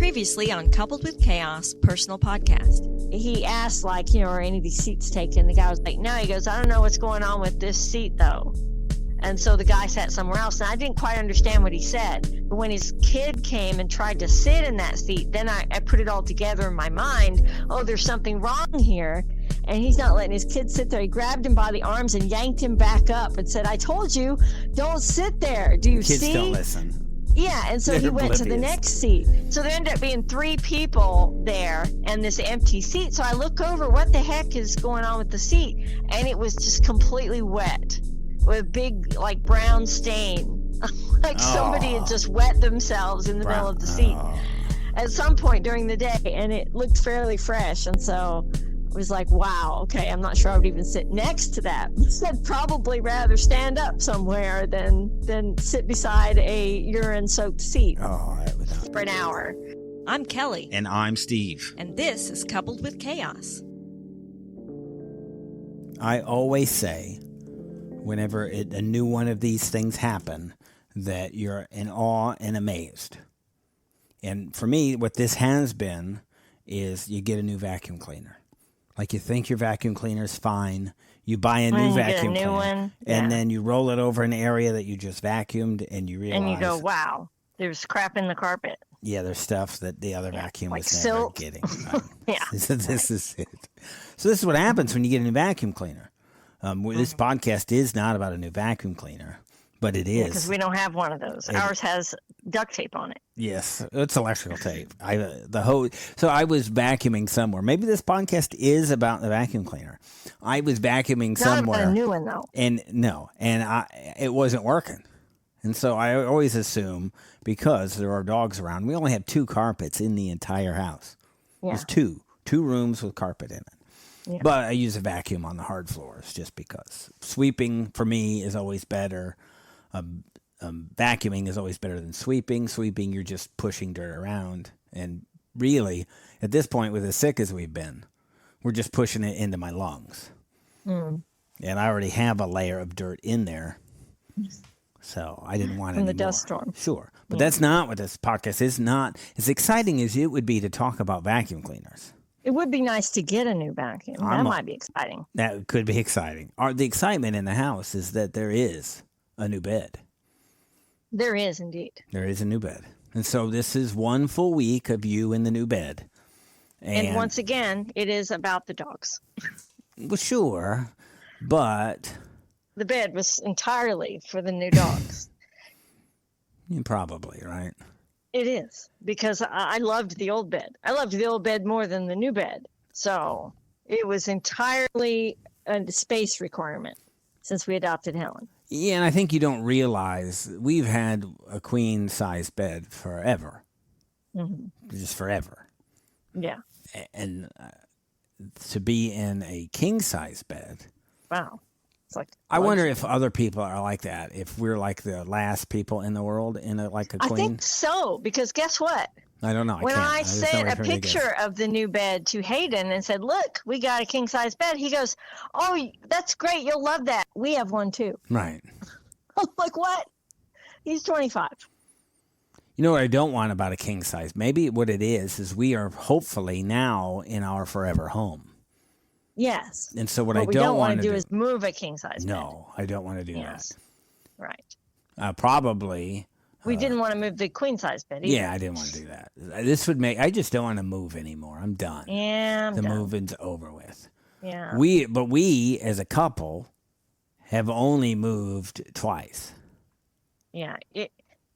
Previously on Coupled with Chaos personal podcast. He asked, like, are any of these seats taken? The guy was like, no. He goes, I don't know what's going on with this seat, though. And so the guy sat somewhere else, and I didn't quite understand what he said. But when his kid came and tried to sit in that seat, then I put it all together in my mind. Oh, there's something wrong here. And he's not letting his kid sit there. He grabbed him by the arms and yanked him back up and said, I told you, don't sit there. Do you see? Kids don't listen. Yeah, and so he went to the next seat. So there ended up being 3 people there and this empty seat. So I look over, what the heck is going on with the seat? And it was just completely wet with a big, like, brown stain. Like somebody had just wet themselves in the middle of the seat at some point during the day. And it looked fairly fresh. And so it was like, wow, okay, I'm not sure I would even sit next to that. I'd probably rather stand up somewhere than sit beside a urine-soaked seat for an hour. I'm Kelly. And I'm Steve. And this is Coupled with Chaos. I always say, whenever a new one of these things happen, that you're in awe and amazed. And for me, what this has been is you get a new vacuum cleaner. Like, you think your vacuum cleaner is fine. You buy a new vacuum cleaner. One. And then you roll it over an area that you just vacuumed, and you realize. And you go, wow, there's crap in the carpet. Yeah, there's stuff that the other vacuum like was never silt. getting. Yeah. This is it. So this is what happens when you get a new vacuum cleaner. This podcast is not about a new vacuum cleaner, but it is. Because we don't have one of those. Ours has duct tape on it. Yes, it's electrical tape. So I was vacuuming somewhere. Maybe this podcast is about the vacuum cleaner. I was vacuuming somewhere. Not a new one, though. And it wasn't working. And so I always assume, because there are dogs around, we only have 2 carpets in the entire house. Yeah. There's 2 rooms with carpet in it. Yeah. But I use a vacuum on the hard floors just because. Sweeping, for me, is always better. Vacuuming is always better than sweeping. Sweeping, you're just pushing dirt around. And really, at this point, with as sick as we've been, we're just pushing it into my lungs. And I already have a layer of dirt in there. So I didn't want it from the anymore. Dust storm. Sure. But that's not what this podcast is. Not as exciting as it would be to talk about vacuum cleaners. It would be nice to get a new vacuum. That might be exciting. That could be exciting. The excitement in the house is that there is a new bed. There is indeed. There is a new bed. And so this is 1 full week of you in the new bed. And once again, it is about the dogs. Well, sure, but the bed was entirely for the new dogs. Probably, right? It is, because I loved the old bed. I loved the old bed more than the new bed. So it was entirely a space requirement since we adopted Helen. Yeah, and I think you don't realize we've had a queen-size bed forever. Just forever. Yeah. And to be in a king-size bed. Wow. It's like I wonder if other people are like that, if we're like the last people in the world in a queen. I think so, because guess what? I don't know. When I sent a picture of the new bed to Hayden and said, look, we got a king-size bed, he goes, oh, that's great. You'll love that. We have one, too. Right. I'm like, what? He's 25. You know what I don't want about a king-size? Maybe what it is we are hopefully now in our forever home. Yes. And so what I don't want to do is move a king-size bed. No, I don't want to do that. Right. Probably. We didn't want to move the queen-size bed either. Yeah, I didn't want to do that. I just don't want to move anymore. I'm done. Yeah, the moving's over with. Yeah. We, as a couple, have only moved twice. Yeah.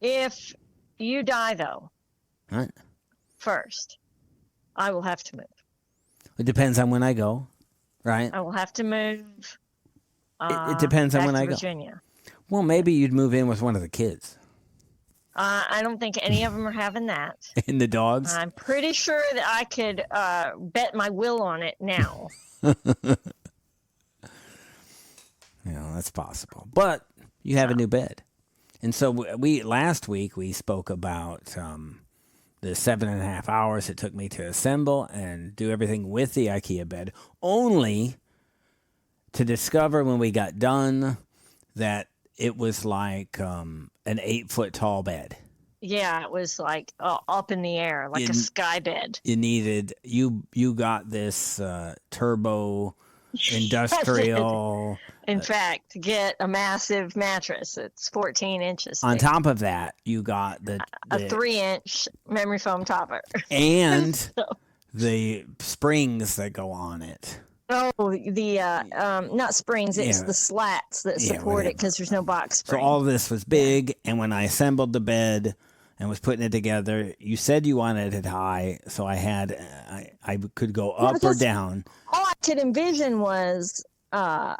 If you die, though, first, I will have to move. It depends on when I go, right? I will have to move. It depends on when I go. Virginia. Well, maybe you'd move in with one of the kids. I don't think any of them are having that. And the dogs? I'm pretty sure that I could bet my will on it now. Yeah, that's possible. But you have a new bed. And so last week we spoke about the 7.5 hours it took me to assemble and do everything with the IKEA bed, only to discover when we got done that it was like an 8-foot tall bed. Yeah, it was like up in the air, like a sky bed. You got this turbo industrial. In fact, get a massive mattress. It's 14 inches On thick. top of that, you got the a 3-inch memory foam topper. And the springs that go on it. Oh, the not springs, it's the slats that support it because there's no box spring. So all this was big, and when I assembled the bed and was putting it together, you said you wanted it high, so I could go up or down. All I could envision was that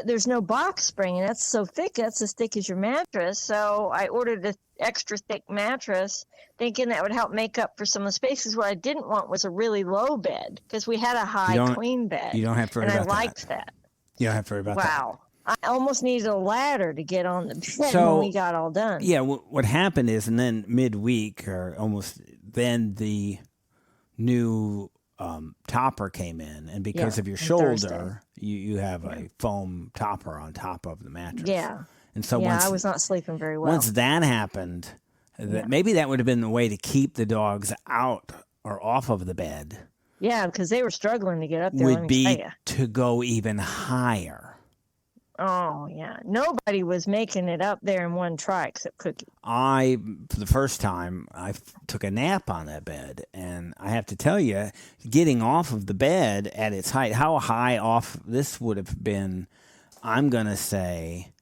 there's no box spring, and that's so thick, that's as thick as your mattress. So I ordered an extra thick mattress, thinking that would help make up for some of the spaces. What I didn't want was a really low bed, because we had a high queen bed. You don't have to worry about that. And I liked that. You don't have to worry about that. Wow. I almost needed a ladder to get on the bed when we got all done. Yeah, what happened is, and then midweek, or almost then, the new topper came in, and because of your shoulder, you have a foam topper on top of the mattress. Yeah. And so I was not sleeping very well. Once that happened, maybe that would have been the way to keep the dogs out or off of the bed. Yeah, because they were struggling to get up there. Would be to go even higher. Oh, yeah. Nobody was making it up there in one try except Cookie. For the first time, I took a nap on that bed. And I have to tell you, getting off of the bed at its height, how high off this would have been, I'm going to say,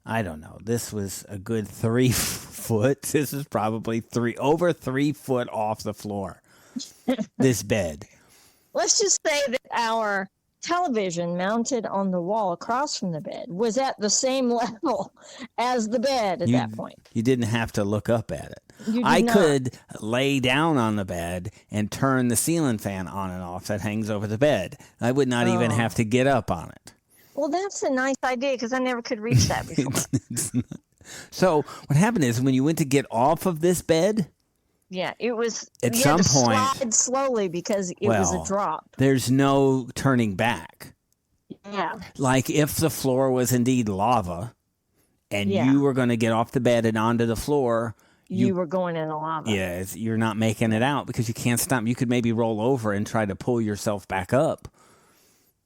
I don't know. This was a good 3 foot. This is probably over 3 foot off the floor, this bed. Let's just say that our television mounted on the wall across from the bed was at the same level as the bed at that point. You didn't have to look up at it. I could lay down on the bed and turn the ceiling fan on and off that hangs over the bed. I would not even have to get up on it. Well, that's a nice idea, because I never could reach that before. So what happened is, when you went to get off of this bed, yeah, it was at some point slide slowly, because it was a drop. There's no turning back. Yeah. Like if the floor was indeed lava and you were going to get off the bed and onto the floor, you were going in the lava. Yeah, you're not making it out, because you can't stop. You could maybe roll over and try to pull yourself back up,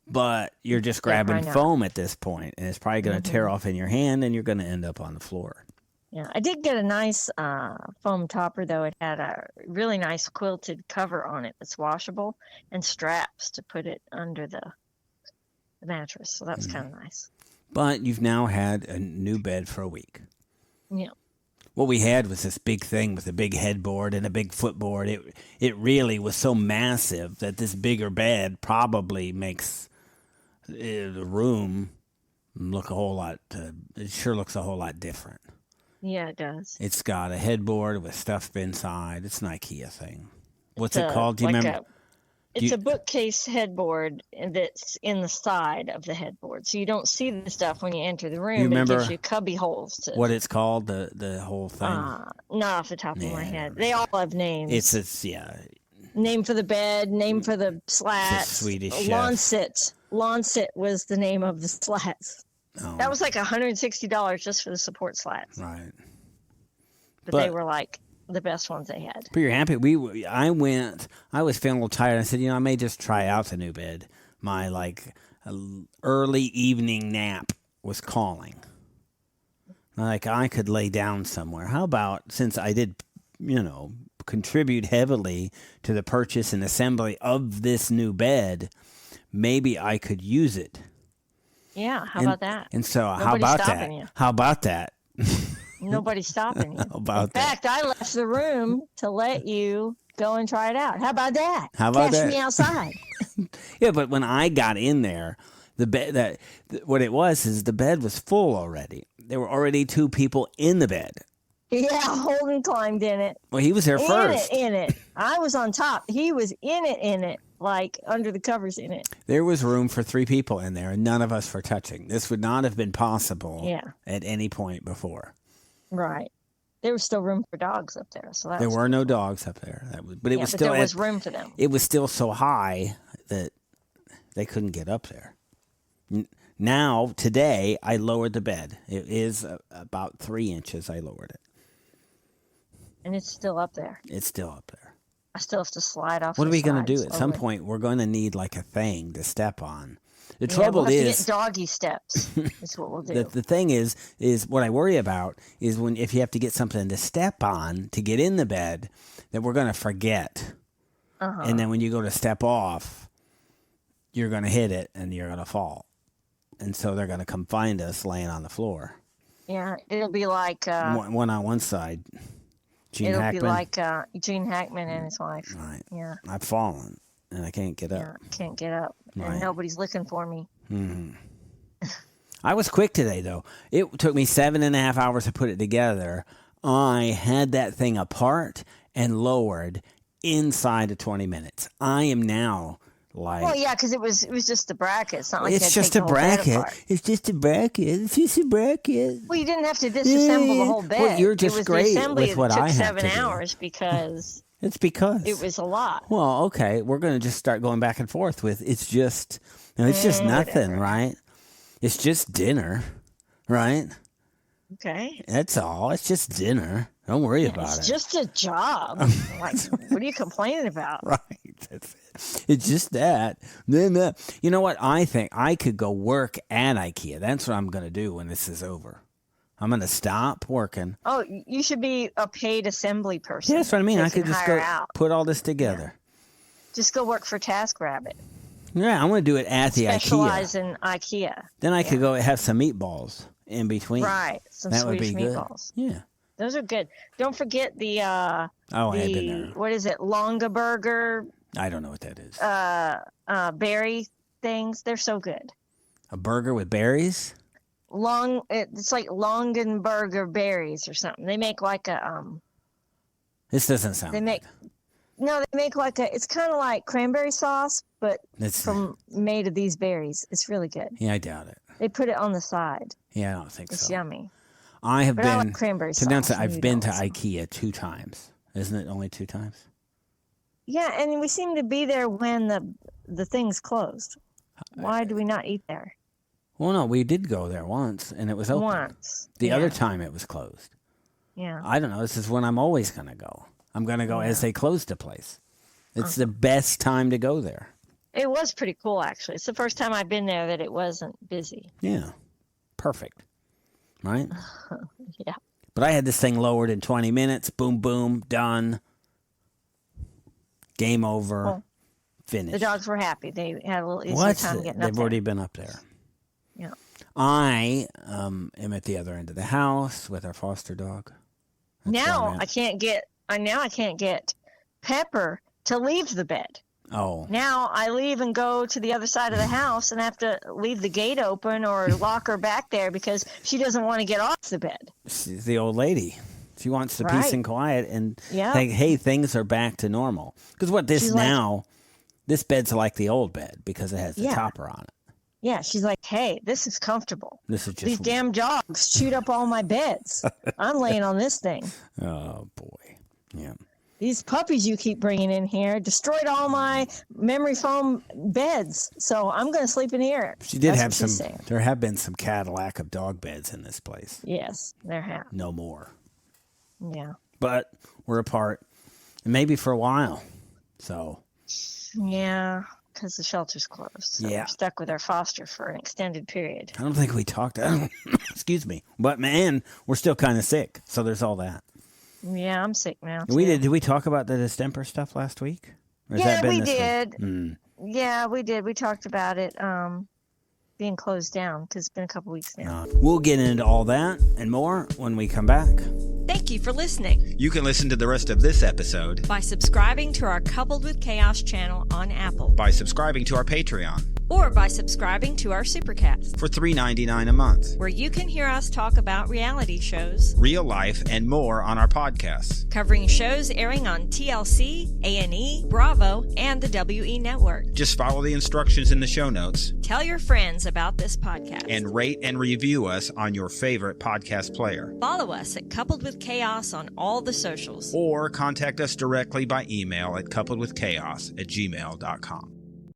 but you're just grabbing foam at this point, and it's probably going to tear off in your hand, and you're going to end up on the floor. Yeah, I did get a nice foam topper, though. It had a really nice quilted cover on it that's washable, and straps to put it under the mattress. So that was kind of nice. But you've now had a new bed for a week. Yeah. What we had was this big thing with a big headboard and a big footboard. It really was so massive that this bigger bed probably makes the room look a whole lot. It sure looks a whole lot different. Yeah, it does. It's got a headboard with stuff inside. It's an IKEA thing. What's it called? Do you remember? It's a bookcase headboard that's in the side of the headboard, so you don't see the stuff when you enter the room. You remember it gives you cubby holes. What it's called? The whole thing. Not off the top of my head. They all have names. It's Name for the bed. Name for the slats. It's a Swedish chef. Lawn sit was the name of the slats. Oh. That was like $160 just for the support slats. Right. But they were like the best ones they had. But you're happy. I was feeling a little tired. I said, I may just try out the new bed. My early evening nap was calling. I could lay down somewhere. How about, since I did, contribute heavily to the purchase and assembly of this new bed, maybe I could use it. Yeah, how about that? And so, how about that? Nobody's stopping you. How about In fact, I left the room to let you go and try it out. How about that? Catch me outside. Yeah, but when I got in there, the bed what it was is the bed was full already. There were already 2 people in the bed. Yeah, Holden climbed in it. Well, he was there first. In it. I was on top. He was in it. Like under the covers in it. There was room for 3 people in there, and none of us were touching. This would not have been possible at any point before. Right. There was still room for dogs up there. So there were no dogs up there. But there was room for them. It was still so high that they couldn't get up there. Now, today, I lowered the bed. It is about 3 inches I lowered it. And it's still up there. It's still up there. I still have to slide off. What are we going to do? At some point, we're going to need like a thing to step on. The trouble we'll have is to get doggy steps. That's what we'll do. The thing is what I worry about is if you have to get something to step on to get in the bed, that we're going to forget. And then when you go to step off, you're going to hit it and you're going to fall. And so they're going to come find us laying on the floor. Yeah, it'll be like... one on one side. Gene Hackman. It'll be like Gene Hackman and his wife. Right. Yeah. I've fallen and I can't get up. Yeah, can't get up. Right. And nobody's looking for me. Mm-hmm. I was quick today, though. It took me 7.5 hours to put it together. I had that thing apart and lowered inside of 20 minutes. I am now like... Well, yeah, because it was just the bracket. It's not like it's just a bracket. It's just a bracket. It's just a bracket. Well, you didn't have to disassemble the whole bed. Well, you're just it was great the assembly with what that took I have 7 to do. hours because... It's because... It was a lot. Well, okay. We're going to just start going back and forth with it's just... No, it's just nothing, whatever. right? It's just dinner, right? Okay. That's all. It's just dinner. Don't worry about it. It's just a job. Like, what are you complaining about? Right. That's it. It's just that. You know what? I think I could go work at IKEA. That's what I'm going to do when this is over. I'm going to stop working. Oh, you should be a paid assembly person. Yeah, that's what I mean. I could just go put all this together. Yeah. Just go work for TaskRabbit. Yeah, I'm going to do it at the IKEA. Specialize in IKEA. Then I could go have some meatballs in between. Right. Some Swedish meatballs. Good. Yeah. Those are good. Don't forget the I've been there. What is it? Longa burger. I don't know what that is. Berry things. They're so good. A burger with berries? It's like Longenberger berries or something. They make like a This doesn't sound good. They make like it's kind of like cranberry sauce, but made of these berries. It's really good. Yeah, I doubt it. They put it on the side. Yeah, I don't think It's so. yummy. I have been I like cranberry sauce. I've been to IKEA 2 times. Isn't it only 2 times? Yeah, and we seem to be there when the thing's closed. Why do we not eat there? Well, no, we did go there once, and it was open. Once. The other time it was closed. Yeah. I don't know. This is when I'm always going to go. I'm going to go as they close the place. It's the best time to go there. It was pretty cool, actually. It's the first time I've been there that it wasn't busy. Yeah. Perfect. Right? Yeah. But I had this thing lowered in 20 minutes. Boom, boom, done. Game over. Well, finished. The dogs were happy. They had a little easier time getting up there. They've already been up there. Yeah. I am at the other end of the house with our foster dog. Now I can't get Pepper to leave the bed. Oh. Now I leave and go to the other side of the house and have to leave the gate open or lock her back there because she doesn't want to get off the bed. She's the old lady. She wants the peace and quiet and think, hey, things are back to normal. Because this bed's like the old bed because it has the topper on it. Yeah, she's like, hey, this is comfortable. This is just These damn dogs chewed up all my beds. I'm laying on this thing. Oh, boy. Yeah. These puppies you keep bringing in here destroyed all my memory foam beds. So I'm going to sleep in here. She did have some. There have been some Cadillac of dog beds in this place. Yes, there have. No more. Yeah. But we're apart. And maybe for a while. So. Yeah. Because the shelter's closed. So we're stuck with our foster for an extended period. I don't think we talked. Excuse me. But, man, we're still kind of sick. So there's all that. Yeah, I'm sick now. Too. Did we talk about the distemper stuff last week? Or has that been we this did. Week? Yeah, we did. We talked about it being closed down because it's been a couple weeks now. We'll get into all that and more when we come back. Thank you for listening. You can listen to the rest of this episode by subscribing to our Coupled with Chaos channel on Apple, by subscribing to our Patreon, or by subscribing to our Supercast for $3.99 a month, where you can hear us talk about reality shows, real life, and more on our podcasts, covering shows airing on TLC, A&E, Bravo, and the WE Network. Just follow the instructions in the show notes. Tell your friends about this podcast. And rate and review us on your favorite podcast player. Follow us at Coupled with Chaos on all the socials. Or contact us directly by email at coupledwithchaos@gmail.com.